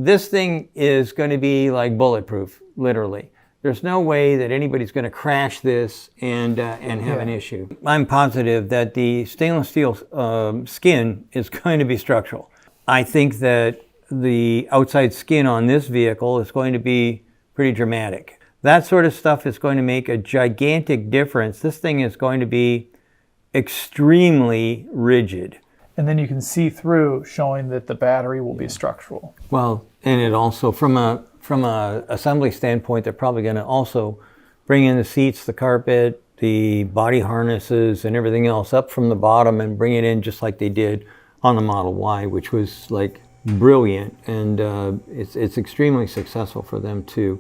this thing is going to be like bulletproof, literally. There's no way that anybody's going to crash this and have an issue. I'm positive that the stainless steel skin is going to be structural. I think that the outside skin on this vehicle is going to be pretty dramatic. That sort of stuff is going to make a gigantic difference. This thing is going to be extremely rigid. And then you can see through, showing that the battery will be structural. Well, and it also, from a assembly standpoint, they're probably going to also bring in the seats, the carpet, the body harnesses, and everything else up from the bottom and bring it in just like they did on the Model Y, which was like brilliant. And it's extremely successful for them to,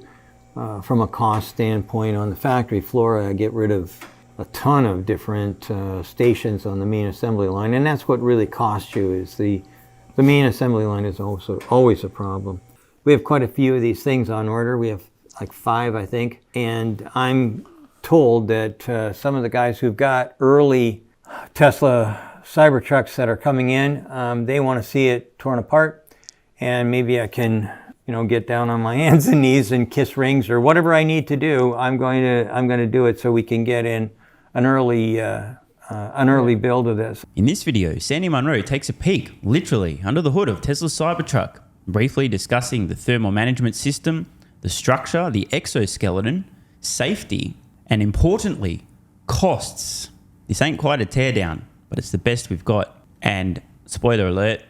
from a cost standpoint on the factory floor, get rid of a ton of different stations on the main assembly line. And that's what really costs you, is the main assembly line is also always a problem. We have quite a few of these things on order. We have like 5, I think. And I'm told that some of the guys who've got early Tesla Cybertrucks that are coming in, they want to see it torn apart. And maybe I can, get down on my hands and knees and kiss rings or whatever I need to do. I'm going to do it so we can get in an early build of this. In this video, Sandy Munro takes a peek, literally, under the hood of Tesla's Cybertruck, briefly discussing the thermal management system, the structure, the exoskeleton, safety, and importantly, costs. This ain't quite a teardown, but it's the best we've got. And spoiler alert,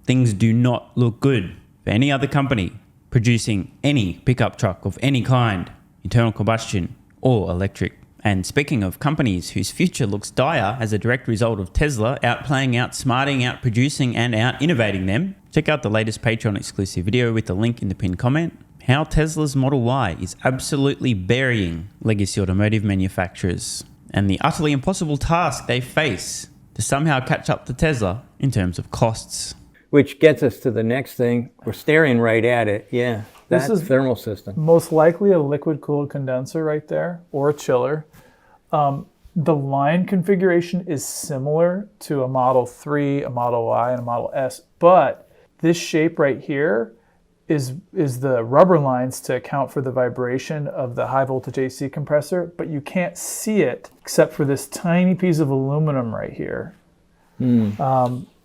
things do not look good for any other company producing any pickup truck of any kind, internal combustion or electric. And speaking of companies whose future looks dire as a direct result of Tesla outplaying, outsmarting, outproducing, and out-innovating them, check out the latest Patreon exclusive video with the link in the pinned comment. How Tesla's Model Y is absolutely burying legacy automotive manufacturers, and the utterly impossible task they face to somehow catch up to Tesla in terms of costs. Which gets us to the next thing. We're staring right at it. Yeah, that's this is thermal system. Most likely a liquid-cooled condenser right there, or a chiller. The line configuration is similar to a Model 3, a Model Y, and a Model S, but this shape right here is the rubber lines to account for the vibration of the high voltage AC compressor, but you can't see it except for this tiny piece of aluminum right here.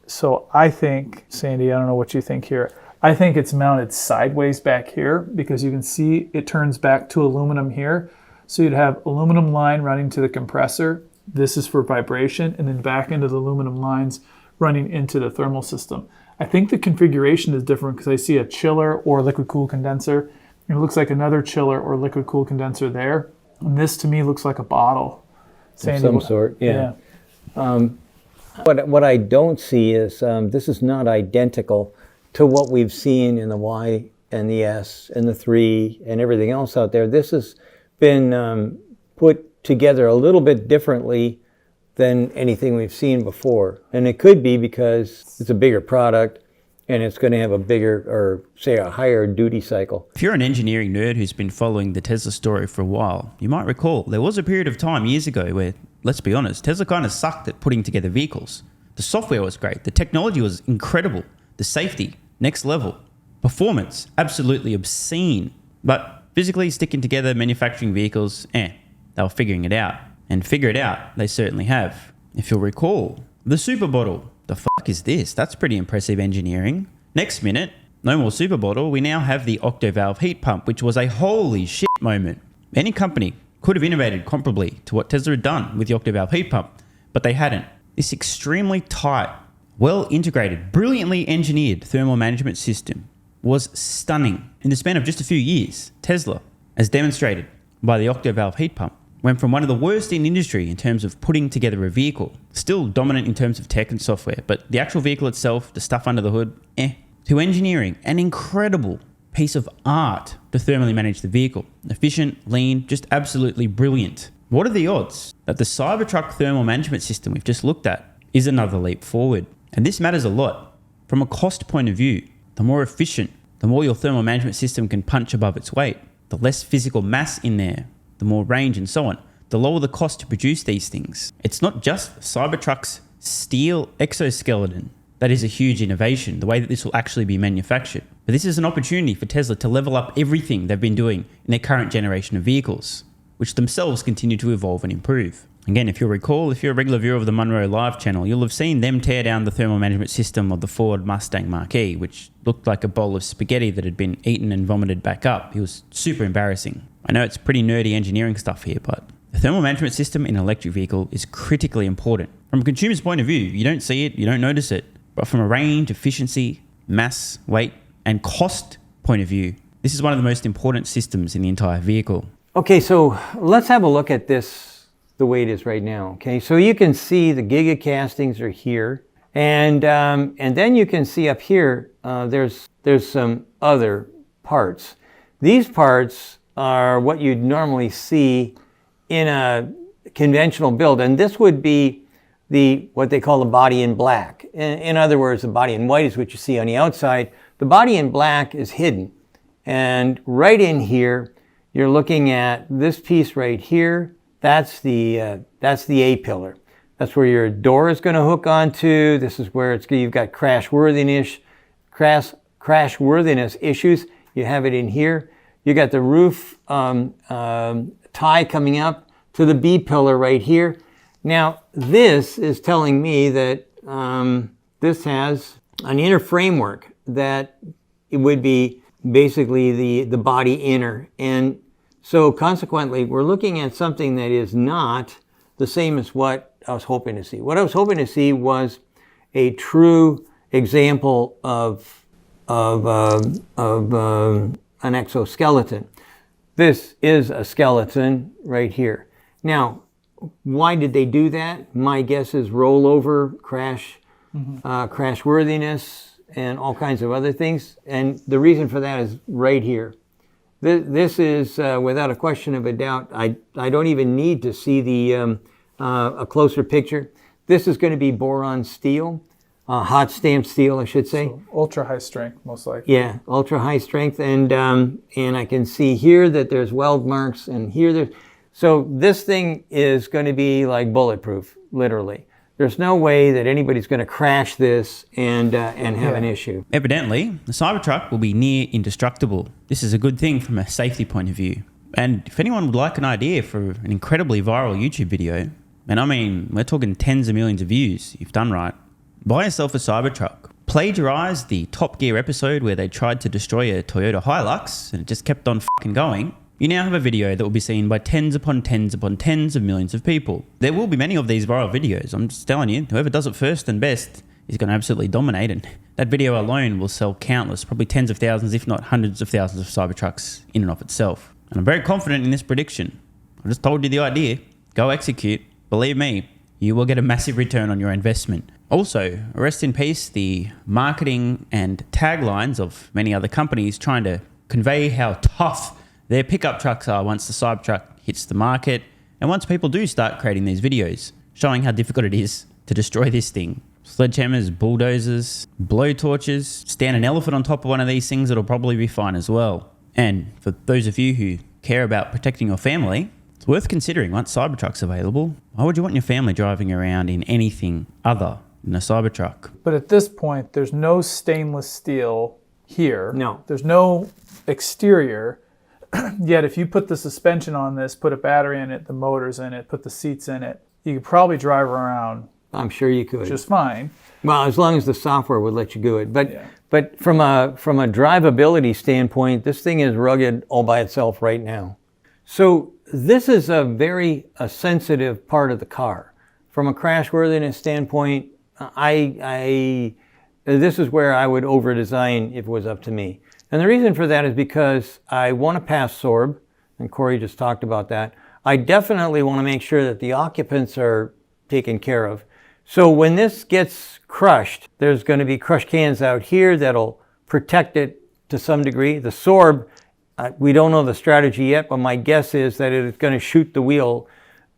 So I think, Sandy, I don't know what you think here. I think it's mounted sideways back here because you can see it turns back to aluminum here. So you'd have aluminum line running to the compressor. This is for vibration, and then back into the aluminum lines running into the thermal system. I think the configuration is different because I see a chiller or liquid cooled condenser. It looks like another chiller or liquid cooled condenser there. And this to me looks like a bottle. Sandy, of some sort, yeah. What I don't see is this is not identical to what we've seen in the Y and the S and the 3 and everything else out there. This has been put together a little bit differently than anything we've seen before. And it could be because it's a bigger product and it's going to have a bigger, or say a higher duty cycle. If you're an engineering nerd who's been following the Tesla story for a while, you might recall there was a period of time years ago where, let's be honest, Tesla kind of sucked at putting together vehicles. The software was great, the technology was incredible, the safety, next level, performance, absolutely obscene. But physically sticking together manufacturing vehicles, they were figuring it out. And figure it out, they certainly have. If you'll recall, the super bottle. The fuck is this? That's pretty impressive engineering. Next minute, no more super bottle, we now have the octovalve heat pump, which was a holy shit moment. Any company could have innovated comparably to what Tesla had done with the octovalve heat pump, but they hadn't. This extremely tight, well integrated, brilliantly engineered thermal management system was stunning. In the span of just a few years, Tesla, as demonstrated by the octovalve heat pump, went from one of the worst in industry in terms of putting together a vehicle, still dominant in terms of tech and software, but the actual vehicle itself, the stuff under the hood, to engineering an incredible piece of art to thermally manage the vehicle. Efficient, lean, just absolutely brilliant. What are the odds that the Cybertruck thermal management system we've just looked at is another leap forward? And this matters a lot. From a cost point of view, the more efficient, the more your thermal management system can punch above its weight, the less physical mass in there, the more range and so on, the lower the cost to produce these things. It's not just Cybertruck's steel exoskeleton That is a huge innovation, the way that this will actually be manufactured. But this is an opportunity for Tesla to level up everything they've been doing in their current generation of vehicles, which themselves continue to evolve and improve. Again, if you'll recall, if you're a regular viewer of the Munro Live channel, you'll have seen them tear down the thermal management system of the Ford Mustang Mach-E, which looked like a bowl of spaghetti that had been eaten and vomited back up. It was super embarrassing. I know it's pretty nerdy engineering stuff here, but the thermal management system in an electric vehicle is critically important. From a consumer's point of view, you don't see it, you don't notice it. But from a range, efficiency, mass, weight, and cost point of view, this is one of the most important systems in the entire vehicle. Okay, so let's have a look at this the way it is right now. Okay, so you can see the Giga castings are here, and then you can see up here there's some other parts. These parts are what you'd normally see in a conventional build, and this would be what they call the body in black. In other words, the body in white is what you see on the outside. The body in black is hidden, and right in here you're looking at this piece right here. That's the A pillar. That's where your door is going to hook onto. This is where you've got crashworthiness issues. You have it in here. You got the roof tie coming up to the B pillar right here. Now, this is telling me that this has an inner framework that it would be basically the body inner. And so consequently, we're looking at something that is not the same as what I was hoping to see. What I was hoping to see was a true example of an exoskeleton. This is a skeleton right here. Now, why did they do that? My guess is rollover, crashworthiness, and all kinds of other things. And the reason for that is right here. This is, without a question of a doubt, I don't even need to see a closer picture. This is going to be boron steel, hot stamped steel, I should say. So ultra high strength, most likely. Yeah, ultra high strength, and I can see here that there's weld marks, and here there's. So this thing is going to be like bulletproof, literally. There's no way that anybody's going to crash this and have an issue. Evidently, the Cybertruck will be near indestructible. This is a good thing from a safety point of view. And if anyone would like an idea for an incredibly viral YouTube video, and I mean, we're talking tens of millions of views, if done right, buy yourself a Cybertruck. Plagiarize the Top Gear episode where they tried to destroy a Toyota Hilux and it just kept on fucking going. You now have a video that will be seen by tens upon tens upon tens of millions of people. There will be many of these viral videos. I'm just telling you, whoever does it first and best is going to absolutely dominate. And that video alone will sell countless, probably tens of thousands, if not hundreds of thousands of Cybertrucks in and of itself. And I'm very confident in this prediction. I just told you the idea. Go execute. Believe me, you will get a massive return on your investment. Also, rest in peace the marketing and taglines of many other companies trying to convey how tough their pickup trucks are once the Cybertruck hits the market and once people do start creating these videos showing how difficult it is to destroy this thing. Sledgehammers, bulldozers, blowtorches, stand an elephant on top of one of these things, it'll probably be fine as well. And for those of you who care about protecting your family, it's worth considering once Cybertruck's available. Why would you want your family driving around in anything other than a Cybertruck? But at this point, there's no stainless steel here. No. There's no exterior. Yet if you put the suspension on this, put a battery in it, the motors in it, put the seats in it, you could probably drive around I'm sure you could. just fine. Well, as long as the software would let you do it. But from a drivability standpoint, this thing is rugged all by itself right now. So this is a very sensitive part of the car. From a crashworthiness standpoint, this is where I would over-design if it was up to me. And the reason for that is because I want to pass SORB, and Cory just talked about that. I definitely want to make sure that the occupants are taken care of. So when this gets crushed, there's going to be crushed cans out here that'll protect it to some degree. The SORB, we don't know the strategy yet, but my guess is that it's going to shoot the wheel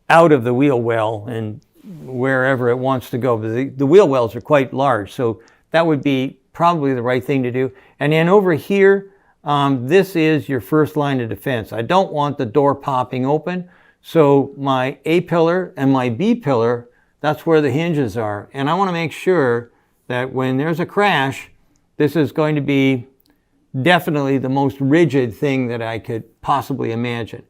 out of the wheel well and wherever it wants to go. But the wheel wells are quite large, so that would be probably the right thing to do. And then over here, this is your first line of defense. I don't want the door popping open. So my A pillar and my B pillar, that's where the hinges are. And I want to make sure that when there's a crash, this is going to be definitely the most rigid thing that I could possibly imagine.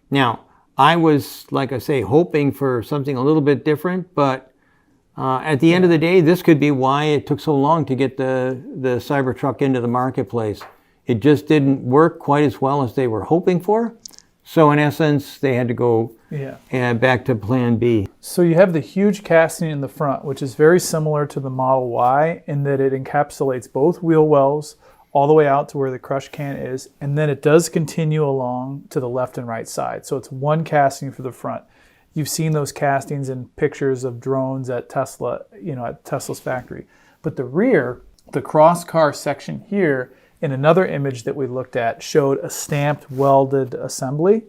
Now, I was, like I say, hoping for something a little bit different, but at the end of the day, this could be why it took so long to get the Cybertruck into the marketplace. It just didn't work quite as well as they were hoping for. So in essence, they had to go back to plan B. So you have the huge casting in the front, which is very similar to the Model Y in that it encapsulates both wheel wells all the way out to where the crush can is, and then it does continue along to the left and right side. So it's one casting for the front. You've seen those castings in pictures of drones at Tesla, at Tesla's factory. But the rear, the cross-car section here, in another image that we looked at, showed a stamped welded assembly.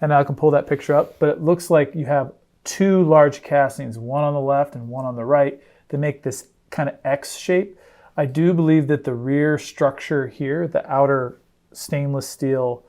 And I can pull that picture up, but it looks like you have two large castings, one on the left and one on the right, that make this kind of X shape. I do believe that the rear structure here, the outer stainless steel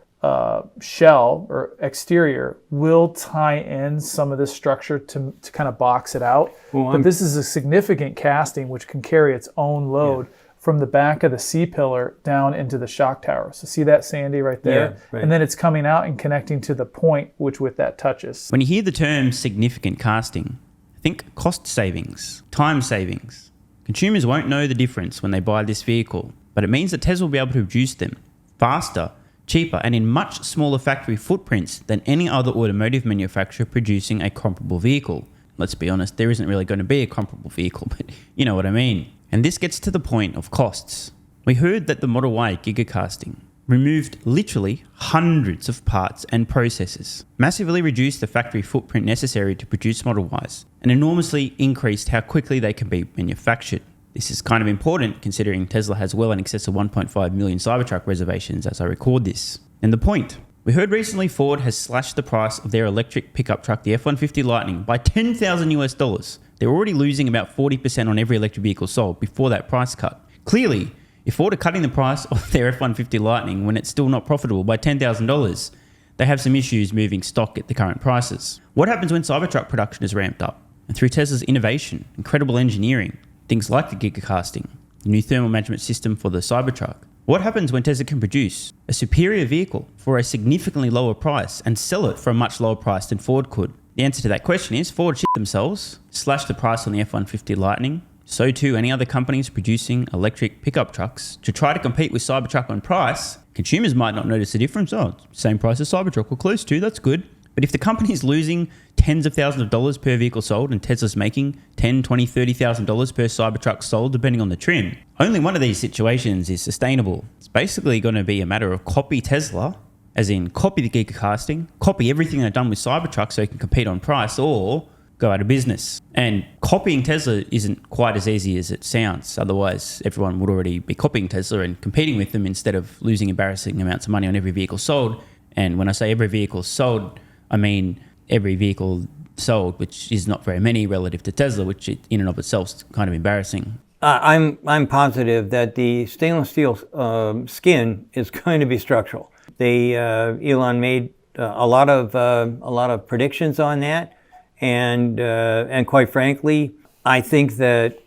shell or exterior, will tie in some of this structure to kind of box it out. But this is a significant casting which can carry its own load from the back of the C-pillar down into the shock tower. So see that, Sandy, right there? Yeah, right. And then it's coming out and connecting to the point which with that touches. When you hear the term significant casting, think cost savings, time savings. Consumers won't know the difference when they buy this vehicle, but it means that Tesla will be able to produce them faster, cheaper, and in much smaller factory footprints than any other automotive manufacturer producing a comparable vehicle. Let's be honest, there isn't really going to be a comparable vehicle, but you know what I mean. And this gets to the point of costs. We heard that the Model Y Giga casting removed literally hundreds of parts and processes, massively reduced the factory footprint necessary to produce Model Ys, and enormously increased how quickly they can be manufactured. This is kind of important considering Tesla has well in excess of 1.5 million Cybertruck reservations as I record this. And the point, we heard recently Ford has slashed the price of their electric pickup truck, the F-150 Lightning, by $10,000. They're already losing about 40% on every electric vehicle sold before that price cut. Clearly, if Ford are cutting the price of their F-150 Lightning when it's still not profitable by $10,000, they have some issues moving stock at the current prices. What happens when Cybertruck production is ramped up? And through Tesla's innovation, incredible engineering, things like the Giga casting, the new thermal management system for the Cybertruck. What happens when Tesla can produce a superior vehicle for a significantly lower price and sell it for a much lower price than Ford could? The answer to that question is Ford shit themselves, slashed the price on the F-150 Lightning. So too any other companies producing electric pickup trucks. To try to compete with Cybertruck on price, consumers might not notice the difference. Oh, same price as Cybertruck or close to, that's good. But if the company is losing tens of thousands of dollars per vehicle sold and Tesla's making $10,000, $20,000, $30,000 per Cybertruck sold depending on the trim, only one of these situations is sustainable. It's basically going to be a matter of copy Tesla, as in copy the Giga casting, copy everything they've done with Cybertruck so you can compete on price, or go out of business. And copying Tesla isn't quite as easy as it sounds. Otherwise, everyone would already be copying Tesla and competing with them instead of losing embarrassing amounts of money on every vehicle sold. And when I say every vehicle sold, I mean every vehicle sold, which is not very many relative to Tesla, which in and of itself is kind of embarrassing. I'm positive that the stainless steel skin is going to be structural. Elon made a lot of predictions on that. And quite frankly, I think that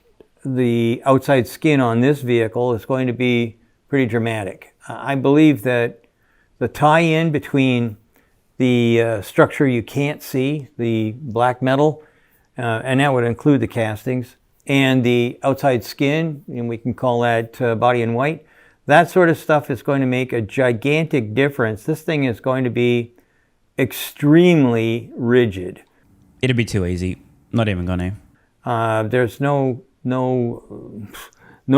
the outside skin on this vehicle is going to be pretty dramatic. I believe that the tie-in between the structure you can't see, the black metal, and that would include the castings, and the outside skin, and we can call that body in white, that sort of stuff is going to make a gigantic difference. This thing is going to be extremely rigid. It'd be too easy. Not even gonna. There's no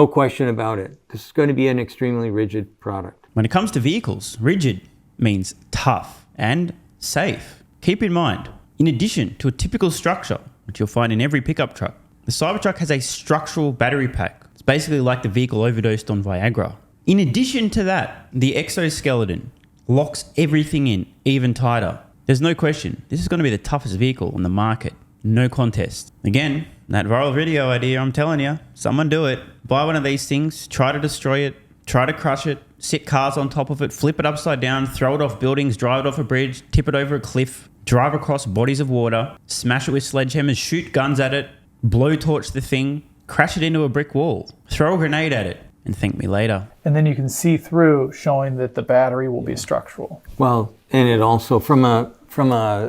question about it. This is going to be an extremely rigid product. When it comes to vehicles, rigid means tough and safe. Keep in mind, in addition to a typical structure, which you'll find in every pickup truck, the Cybertruck has a structural battery pack. It's basically like the vehicle overdosed on Viagra. In addition to that, the Exoskeleton locks everything in even tighter. There's no question, this is going to be the toughest vehicle on the market. No contest. Again, that viral video idea, I'm telling you, someone do it. Buy one of these things, try to destroy it, try to crush it, sit cars on top of it, flip it upside down, throw it off buildings, drive it off a bridge, tip it over a cliff, drive across bodies of water, smash it with sledgehammers, shoot guns at it, blowtorch the thing, crash it into a brick wall, throw a grenade at it, and thank me later. And then you can see through, showing that the battery will be structural. Well, and it also, from a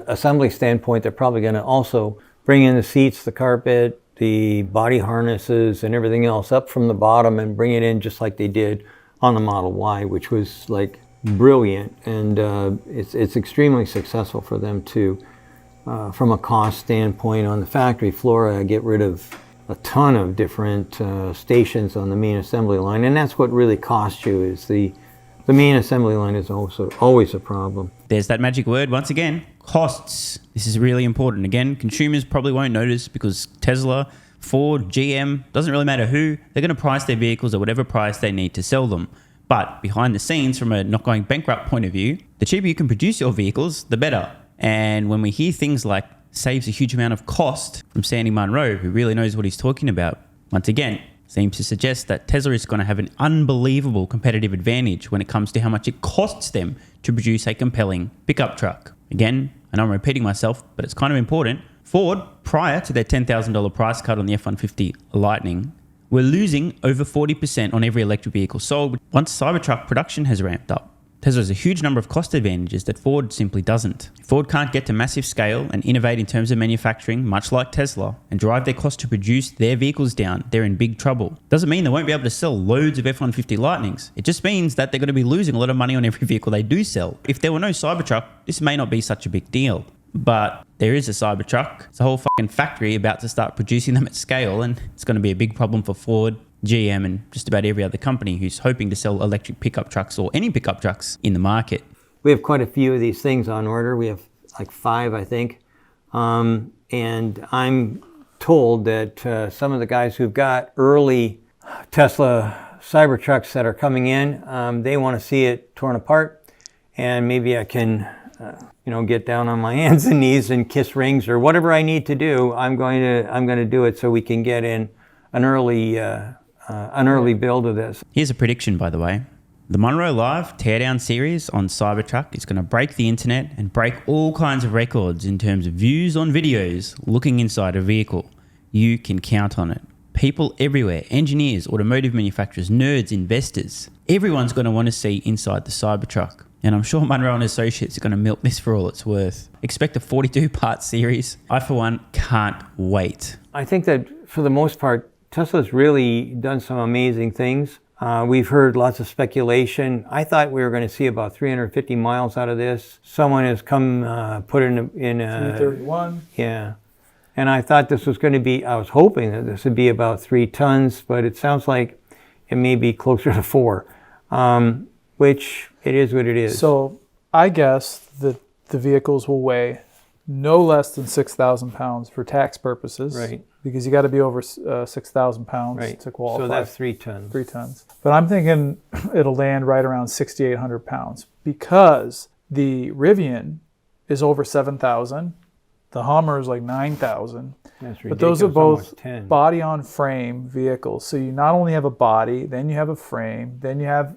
assembly standpoint, they're probably going to also bring in the seats, the carpet, the body harnesses, and everything else up from the bottom and bring it in just like they did on the Model Y, which was like brilliant. And it's extremely successful for them to, from a cost standpoint on the factory floor, get rid of a ton of different stations on the main assembly line. And that's what really costs you, is the main assembly line is also always a problem. There's that magic word once again, costs. This is really important. Again, consumers probably won't notice because Tesla, Ford, GM, doesn't really matter who, they're going to price their vehicles at whatever price they need to sell them. But behind the scenes, from a not going bankrupt point of view, the cheaper you can produce your vehicles, the better. And when we hear things like saves a huge amount of cost from Sandy Munro, who really knows what he's talking about, once again, seems to suggest that Tesla is going to have an unbelievable competitive advantage when it comes to how much it costs them to produce a compelling pickup truck. Again, I know I'm repeating myself, but it's kind of important. Ford, prior to their $10,000 price cut on the F-150 Lightning, were losing over 40% on every electric vehicle sold. Once Cybertruck production has ramped up, Tesla has a huge number of cost advantages that Ford simply doesn't. If Ford can't get to massive scale and innovate in terms of manufacturing, much like Tesla, and drive their cost to produce their vehicles down, they're in big trouble. Doesn't mean they won't be able to sell loads of F-150 Lightnings. It just means that they're going to be losing a lot of money on every vehicle they do sell. If there were no Cybertruck, this may not be such a big deal. But there is a Cybertruck. It's a whole fucking factory about to start producing them at scale, and it's going to be a big problem for Ford, GM, and just about every other company who's hoping to sell electric pickup trucks or any pickup trucks in the market. We have quite a few of these things on order. We have like 5, I think. And I'm told that some of the guys who've got early Tesla Cybertrucks that are coming in, they want to see it torn apart. And maybe I can, get down on my hands and knees and kiss rings or whatever I need to do. I'm going to do it so we can get in an early build of this. Here's a prediction, by the way. The Munro Live Teardown series on Cybertruck is going to break the internet and break all kinds of records in terms of views on videos looking inside a vehicle. You can count on it. People everywhere, engineers, automotive manufacturers, nerds, investors, everyone's going to want to see inside the Cybertruck. And I'm sure Munro and Associates are going to milk this for all it's worth. Expect a 42-part series. I, for one, can't wait. I think that for the most part, Tesla's really done some amazing things. We've heard lots of speculation. I thought we were going to see about 350 miles out of this. Someone has come put in a 331. Yeah. And I thought this was going to be, I was hoping that this would be about 3 tons, but it sounds like it may be closer to 4, which it is what it is. So I guess that the vehicles will weigh no less than 6,000 pounds for tax purposes. Right. Because you got to be over 6,000 pounds Right. to qualify. So that's 3 tons. 3 tons. But I'm thinking it'll land right around 6,800 pounds because the Rivian is over 7,000. The Hummer is like 9,000. That's ridiculous. But those are both Almost 10. body-on-frame vehicles. So you not only have a body, then you have a frame, then you have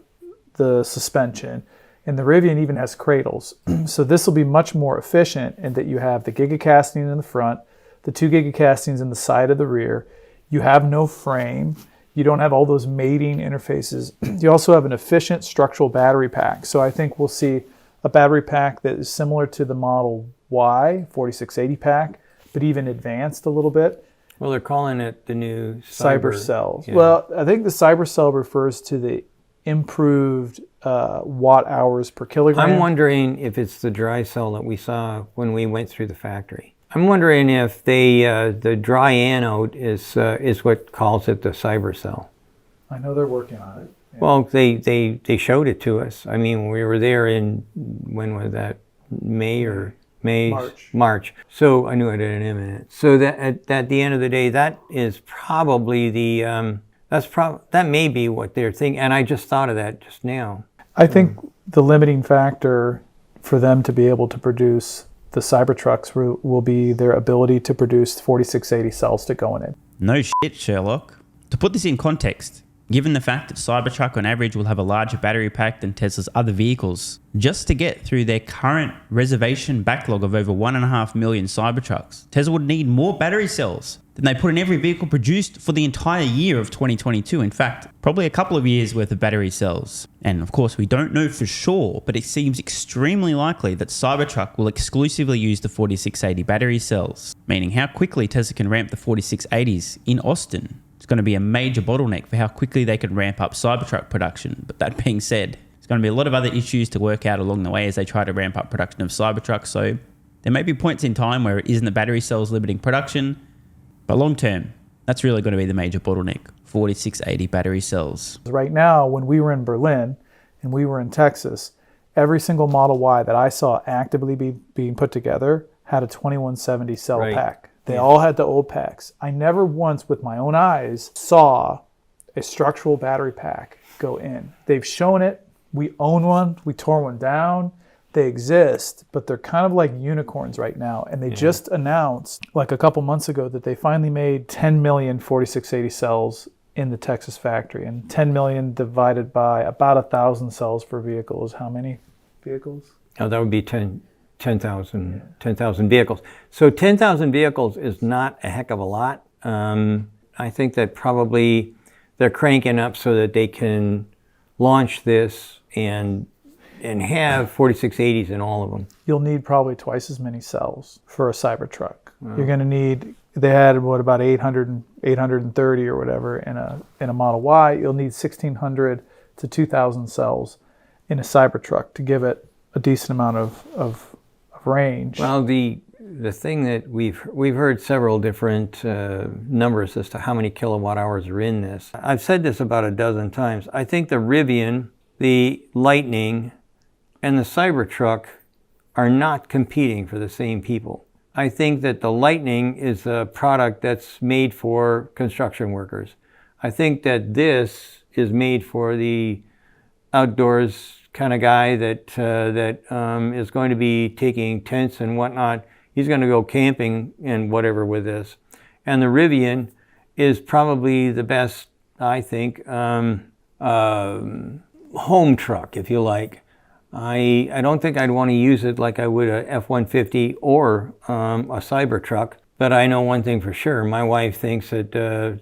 the suspension, and the Rivian even has cradles. So this will be much more efficient in that you have the Giga casting in the front, the 2 Giga castings in the side of the rear. You have no frame. You don't have all those mating interfaces. You also have an efficient structural battery pack. So I think we'll see a battery pack that is similar to the Model Y 4680 pack, but even advanced a little bit. Well, they're calling it the new Cybercell. Yeah. Well, I think the Cybercell refers to the improved watt hours per kilogram. I'm wondering if it's the dry cell that we saw when we went through the factory. I'm wondering if the dry anode is what calls it the Cybercell. I know they're working on it. Yeah. Well, they showed it to us. I mean, we were there in, when was that? March. So I knew it had an M in it. So that at the end of the day, that is probably the that may be what they're thinking. And I just thought of that just now. I think the limiting factor for them to be able to produce the Cybertrucks will be their ability to produce 4680 cells to go in it. No shit, Sherlock. To put this in context, given the fact that Cybertruck on average will have a larger battery pack than Tesla's other vehicles, just to get through their current reservation backlog of over 1.5 million Cybertrucks, Tesla would need more battery cells than they put in every vehicle produced for the entire year of 2022. In fact, probably a couple of years worth of battery cells. And of course, we don't know for sure, but it seems extremely likely that Cybertruck will exclusively use the 4680 battery cells, meaning how quickly Tesla can ramp the 4680s in Austin. It's going to be a major bottleneck for how quickly they can ramp up Cybertruck production. But that being said, there's going to be a lot of other issues to work out along the way as they try to ramp up production of Cybertruck. So there may be points in time where it isn't the battery cells limiting production, but long term, that's really going to be the major bottleneck, 4680 battery cells. Right now, when we were in Berlin and we were in Texas, every single Model Y that I saw actively being put together had a 2170 cell pack. They all had the old packs. I never once with my own eyes saw a structural battery pack go in. They've shown it. We own one. We tore one down. They exist, but they're kind of like unicorns right now. And they just announced like a couple months ago that they finally made 10 million 4680 cells in the Texas factory. And 10 million divided by about 1,000 cells per vehicle is how many vehicles? Oh, that would be 10,000 vehicles. So 10,000 vehicles is not a heck of a lot. I think that probably they're cranking up so that they can launch this and have 4680s in all of them. You'll need probably twice as many cells for a Cybertruck. Wow. You're going to need, they had about 830 or whatever in a Model Y. You'll need 1,600 to 2,000 cells in a Cybertruck to give it a decent amount of range. Well, the thing that we've heard several different numbers as to how many kilowatt hours are in this. I've said this about a dozen times. I think the Rivian, the Lightning, and the Cybertruck are not competing for the same people. I think that the Lightning is a product that's made for construction workers. I think that this is made for the outdoors kind of guy that is going to be taking tents and whatnot. He's going to go camping and whatever with this. And the Rivian is probably the best, I think, home truck, if you like. I don't think I'd want to use it like I would a F-150 or a Cybertruck, but I know one thing for sure. My wife thinks that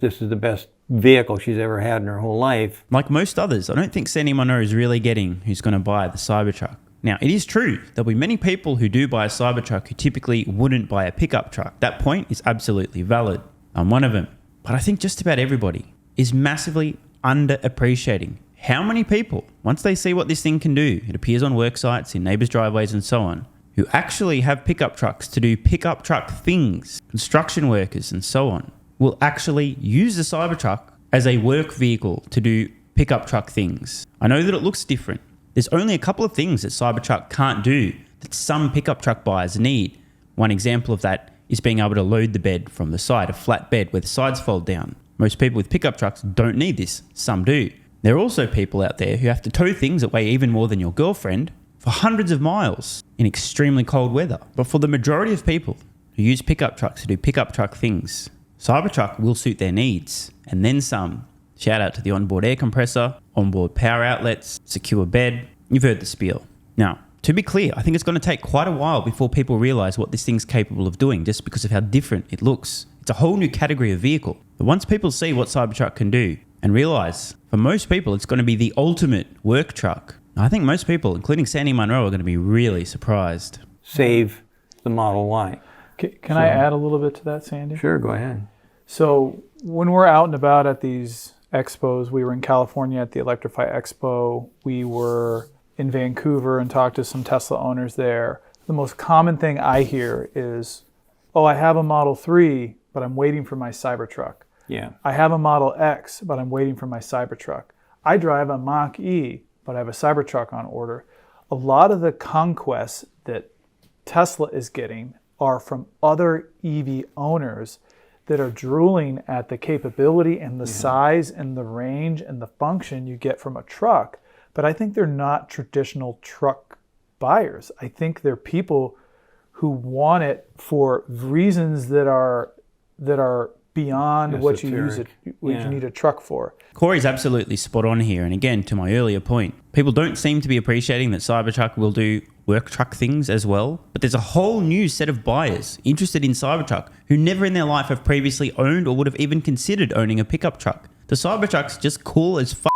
this is the best vehicle she's ever had in her whole life. Like most others, I don't think Sandy Munro is really getting who's going to buy the Cybertruck. Now, it is true, there'll be many people who do buy a Cybertruck who typically wouldn't buy a pickup truck. That point is absolutely valid. I'm one of them. But I think just about everybody is massively underappreciating how many people, once they see what this thing can do, it appears on work sites, in neighbors' driveways and so on, who actually have pickup trucks to do pickup truck things, construction workers and so on, will actually use the Cybertruck as a work vehicle to do pickup truck things. I know that it looks different. There's only a couple of things that Cybertruck can't do that some pickup truck buyers need. One example of that is being able to load the bed from the side, a flat bed where the sides fold down. Most people with pickup trucks don't need this. Some do. There are also people out there who have to tow things that weigh even more than your girlfriend for hundreds of miles in extremely cold weather. But for the majority of people who use pickup trucks to do pickup truck things, Cybertruck will suit their needs, and then some. Shout out to the onboard air compressor, onboard power outlets, secure bed. You've heard the spiel. Now, to be clear, I think it's going to take quite a while before people realize what this thing's capable of doing just because of how different it looks. It's a whole new category of vehicle. But once people see what Cybertruck can do and realize, for most people, it's going to be the ultimate work truck, I think most people, including Sandy Munro, are going to be really surprised. Save the Model Y. Can I add a little bit to that, Sandy? Sure, go ahead. So when we're out and about at these expos, we were in California at the Electrify Expo. We were in Vancouver and talked to some Tesla owners there. The most common thing I hear is, oh, I have a Model 3, but I'm waiting for my Cybertruck. Yeah. I have a Model X, but I'm waiting for my Cybertruck. I drive a Mach-E, but I have a Cybertruck on order. A lot of the conquests that Tesla is getting are from other EV owners that are drooling at the capability and the size and the range and the function you get from a truck. But I think they're not traditional truck buyers. I think they're people who want it for reasons that are beyond what you use it, what you need a truck for. Cory's absolutely spot on here. And again, to my earlier point, people don't seem to be appreciating that Cybertruck will do work truck things as well. But there's a whole new set of buyers interested in Cybertruck who never in their life have previously owned or would have even considered owning a pickup truck. The Cybertruck's just cool as f***.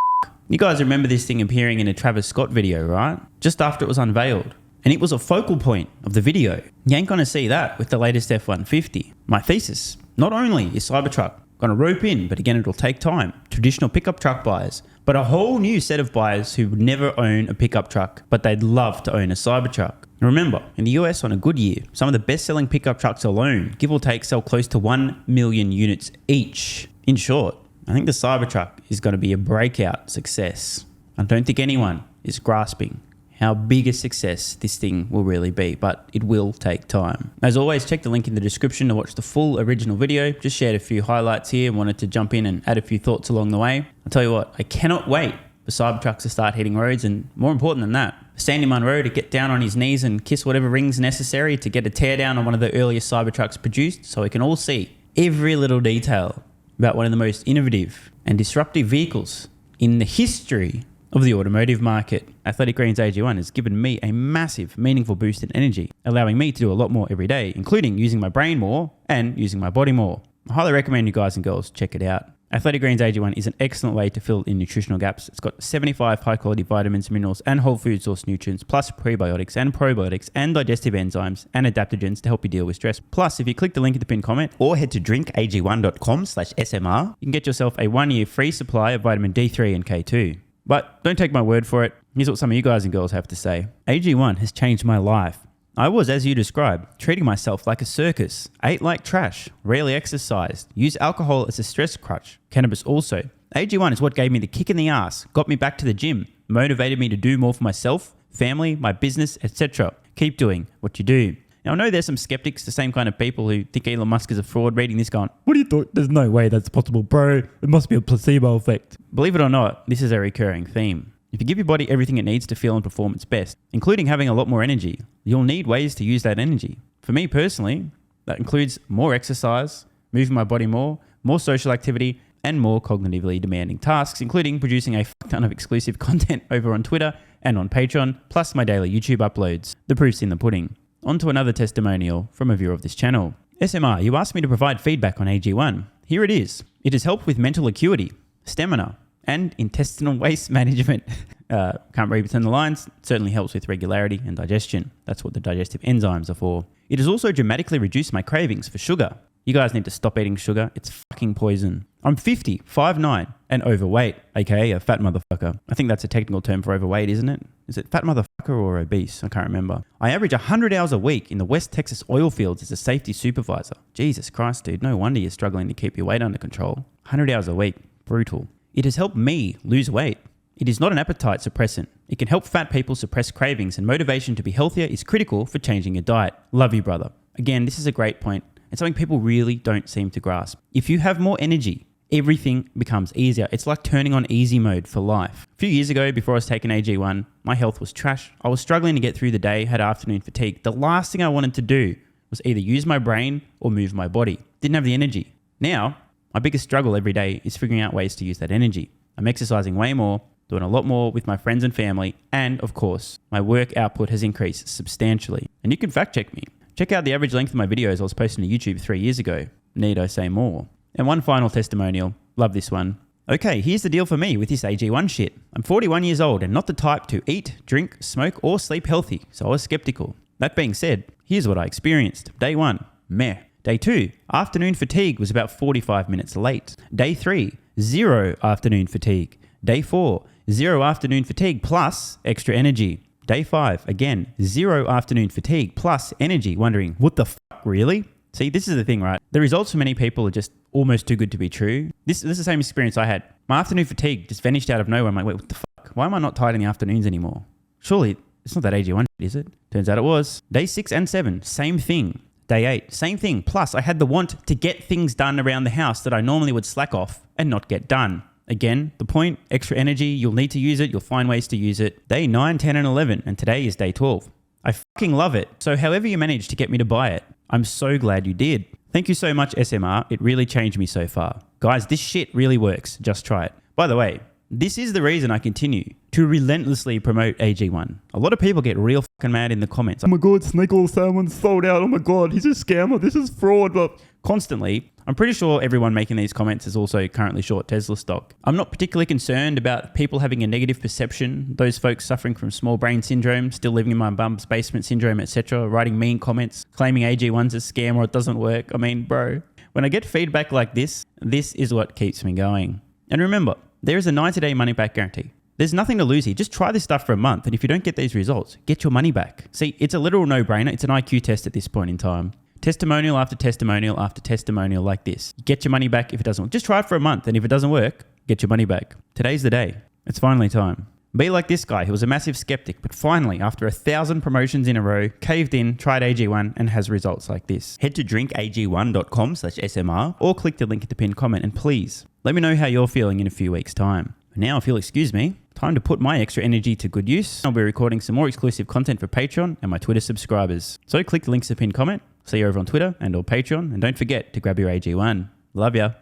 You guys remember this thing appearing in a Travis Scott video, right? Just after it was unveiled. And it was a focal point of the video. You ain't gonna see that with the latest F-150. My thesis, not only is Cybertruck gonna rope in, but again it'll take time, traditional pickup truck buyers, but a whole new set of buyers who would never own a pickup truck, but they'd love to own a Cybertruck. Remember, in the US on a good year, some of the best-selling pickup trucks alone, give or take, sell close to 1 million units each. In short, I think the Cybertruck is going to be a breakout success. I don't think anyone is grasping how big a success this thing will really be, but it will take time. As always, check the link in the description to watch the full original video. Just shared a few highlights here and wanted to jump in and add a few thoughts along the way. I'll tell you what, I cannot wait for Cybertrucks to start hitting roads, and more important than that, Sandy Munro to get down on his knees and kiss whatever rings necessary to get a teardown on one of the earliest Cybertrucks produced so we can all see every little detail about one of the most innovative and disruptive vehicles in the history of the automotive market. Athletic Greens AG1 has given me a massive, meaningful boost in energy, allowing me to do a lot more every day, including using my brain more and using my body more. I highly recommend you guys and girls check it out. Athletic Greens AG1 is an excellent way to fill in nutritional gaps. It's got 75 high-quality vitamins, minerals, and whole food source nutrients, plus prebiotics and probiotics and digestive enzymes and adaptogens to help you deal with stress. Plus, if you click the link in the pinned comment or head to drinkag1.com/SMR, you can get yourself a 1-year free supply of vitamin D3 and K2. But don't take my word for it. Here's what some of you guys and girls have to say. AG1 has changed my life. I was, as you described, treating myself like a circus, ate like trash, rarely exercised, used alcohol as a stress crutch, cannabis also. AG1 is what gave me the kick in the ass, got me back to the gym, motivated me to do more for myself, family, my business, etc. Keep doing what you do. Now, I know there's some skeptics, the same kind of people who think Elon Musk is a fraud, reading this going, what do you thought? There's no way that's possible, bro. It must be a placebo effect. Believe it or not, this is a recurring theme. If you give your body everything it needs to feel and perform its best, including having a lot more energy, you'll need ways to use that energy. For me personally, that includes more exercise, moving my body more social activity, and more cognitively demanding tasks, including producing a fuck ton of exclusive content over on Twitter and on Patreon, plus my daily YouTube uploads. The proof's in the pudding. On to another testimonial from a viewer of this channel. SMR, you asked me to provide feedback on AG1. Here it is. It has helped with mental acuity, stamina, and intestinal waste management. Can't read between the lines. Certainly helps with regularity and digestion. That's what the digestive enzymes are for. It has also dramatically reduced my cravings for sugar. You guys need to stop eating sugar. It's fucking poison. I'm 50, 5'9", and overweight, aka a fat motherfucker. I think that's a technical term for overweight, isn't it? Is it fat motherfucker or obese? I can't remember. I average 100 hours a week in the West Texas oil fields as a safety supervisor. Jesus Christ, dude. No wonder you're struggling to keep your weight under control. 100 hours a week. Brutal. It has helped me lose weight. It is not an appetite suppressant. It can help fat people suppress cravings, and motivation to be healthier is critical for changing your diet. Love you, brother. Again, this is a great point and something people really don't seem to grasp. If you have more energy, everything becomes easier. It's like turning on easy mode for life. A few years ago, before I was taking AG1, my health was trash. I was struggling to get through the day, had afternoon fatigue. The last thing I wanted to do was either use my brain or move my body. Didn't have the energy. Now, my biggest struggle every day is figuring out ways to use that energy. I'm exercising way more, doing a lot more with my friends and family, and of course, my work output has increased substantially. And you can fact check me. Check out the average length of my videos I was posting to YouTube 3 years ago. Need I say more? And one final testimonial. Love this one. Okay, here's the deal for me with this AG1 shit. I'm 41 years old and not the type to eat, drink, smoke, or sleep healthy, so I was skeptical. That being said, here's what I experienced. Day 1, meh. Day 2, afternoon fatigue was about 45 minutes late. Day 3, 0 afternoon fatigue. Day 4, 0 afternoon fatigue plus extra energy. Day 5, again, 0 afternoon fatigue plus energy. Wondering, what the fuck, really? See, this is the thing, right? The results for many people are just almost too good to be true. This is the same experience I had. My afternoon fatigue just vanished out of nowhere. I'm like, wait, what the fuck? Why am I not tired in the afternoons anymore? Surely, it's not that AG1, is it? Turns out it was. Day 6 and 7, same thing. Day 8, same thing. Plus, I had the want to get things done around the house that I normally would slack off and not get done. Again, the point, extra energy, you'll need to use it, you'll find ways to use it. Day 9, 10, and 11, and today is day 12. I fucking love it. So however you managed to get me to buy it, I'm so glad you did. Thank you so much, SMR. It really changed me so far. Guys, this shit really works. Just try it. By the way, this is the reason I continue to relentlessly promote AG1. A lot of people get real fucking mad in the comments. Oh my God, Snake Oil Salmon's sold out. Oh my God, he's a scammer. This is fraud. But constantly, I'm pretty sure everyone making these comments is also currently short Tesla stock. I'm not particularly concerned about people having a negative perception, those folks suffering from small brain syndrome, still living in my bum's basement syndrome, etc., writing mean comments, claiming AG1's a scam or it doesn't work. I mean, bro, when I get feedback like this is what keeps me going. And remember, there is a 90-day money-back guarantee. There's nothing to lose here. Just try this stuff for a month, and if you don't get these results, get your money back. See, it's a literal no-brainer. It's an IQ test at this point in time. Testimonial after testimonial after testimonial like this. Get your money back if it doesn't work. Just try it for a month, and if it doesn't work, get your money back. Today's the day. It's finally time. Be like this guy who was a massive skeptic, but finally, after 1,000 promotions in a row, caved in, tried AG1, and has results like this. Head to drinkag1.com/SMR or click the link at the pinned comment, and please, let me know how you're feeling in a few weeks' time. Now, if you'll excuse me, time to put my extra energy to good use. I'll be recording some more exclusive content for Patreon and my Twitter subscribers. So click the links to the pinned comment. See you over on Twitter and or Patreon. And don't forget to grab your AG1. Love ya.